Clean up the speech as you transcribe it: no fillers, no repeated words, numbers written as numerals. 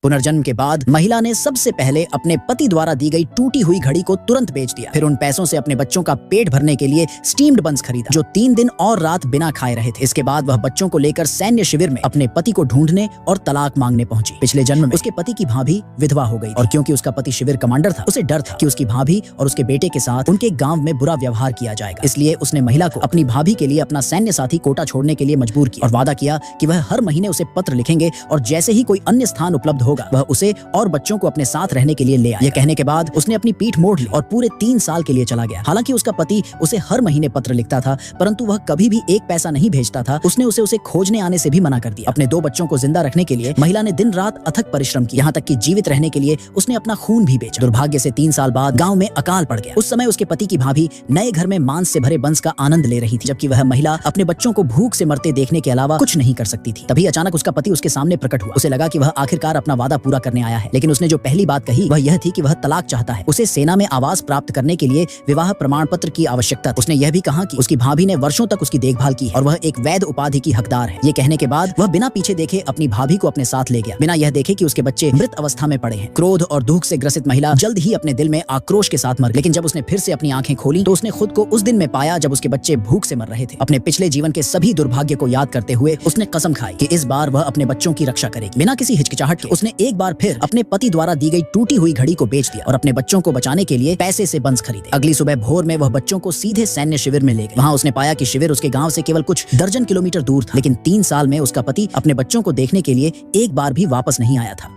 पुनर्जन्म के बाद महिला ने सबसे पहले अपने पति द्वारा दी गई टूटी हुई घड़ी को तुरंत बेच दिया। फिर उन पैसों से अपने बच्चों का पेट भरने के लिए स्टीम्ड बंस खरीदा, जो 3 दिन और रात बिना खाए रहे थे। इसके बाद वह बच्चों को लेकर सैन्य शिविर में अपने पति को ढूंढने और तलाक मांगने पहुंची। पिछले जन्म में उसके पति की भाभी विधवा हो गई और क्योंकि उसका पति शिविर कमांडर था, उसे डर था कि उसकी भाभी और उसके बेटे के साथ उनके गाँव में बुरा व्यवहार किया जाएगा। इसलिए उसने महिला को अपनी भाभी के लिए अपना सैन्य साथी कोटा छोड़ने के लिए मजबूर किया और वादा किया कि वह हर महीने उसे पत्र लिखेंगे और जैसे ही कोई अन्य स्थान उपलब्ध होगा वह उसे और बच्चों को अपने साथ रहने के लिए ले आया। यह कहने के बाद उसने अपनी पीठ मोड़ ली और पूरे 3 साल के लिए चला गया। हालांकि उसका पति उसे हर महीने पत्र लिखता था, परंतु वह कभी भी एक पैसा नहीं भेजता था। उसने उसे खोजने आने से भी मना कर दिया। अपने 2 बच्चों को जिंदा रखने के लिए महिला ने दिन रात अथक परिश्रम किया, यहाँ तक कि जीवित रहने के लिए उसने अपना खून भी बेचा। दुर्भाग्य से 3 साल बाद गाँव में अकाल पड़ गया। उस समय उसके पति की भाभी नए घर में मांस से भरे बंस का आनंद ले रही थी, जबकि वह महिला अपने बच्चों को भूख से मरते देखने के अलावा कुछ नहीं कर सकती थी। तभी अचानक उसका पति उसके सामने प्रकट हुआ। उसे लगा कि वह आखिरकार अपना वादा पूरा करने आया है, लेकिन उसने जो पहली बात कही वह यह थी कि वह तलाक चाहता है। उसे सेना में आवास प्राप्त करने के लिए विवाह प्रमाण पत्र की आवश्यकता थी। उसने यह भी कहा कि उसकी भाभी ने वर्षों तक उसकी देखभाल की और वह एक वैध उपाधि की हकदार है। ये कहने के बाद वह बिना पीछे देखे अपनी भाभी को अपने साथ ले गया, बिना यह देखे कि उसके बच्चे मृत अवस्था में पड़े हैं। क्रोध और दुख से ग्रसित महिला जल्द ही अपने दिल में आक्रोश के साथ मर गई। लेकिन जब उसने फिर से अपनी आंखें खोली तो उसने खुद को उस दिन में पाया जब उसके बच्चे भूख से मर रहे थे। अपने पिछले जीवन के सभी दुर्भाग्य को याद करते हुए उसने कसम खाई कि इस बार वह अपने बच्चों की रक्षा करेगी। बिना किसी हिचकिचाहट के उसने एक बार फिर अपने पति द्वारा दी गई टूटी हुई घड़ी को बेच दिया और अपने बच्चों को बचाने के लिए पैसे से बंस खरीदे। अगली सुबह भोर में वह बच्चों को सीधे सैन्य शिविर में ले गए। वहां उसने पाया कि शिविर उसके गांव से केवल कुछ दर्जन किलोमीटर दूर था, लेकिन 3 साल में उसका पति अपने बच्चों को देखने के लिए एक बार भी वापस नहीं आया था।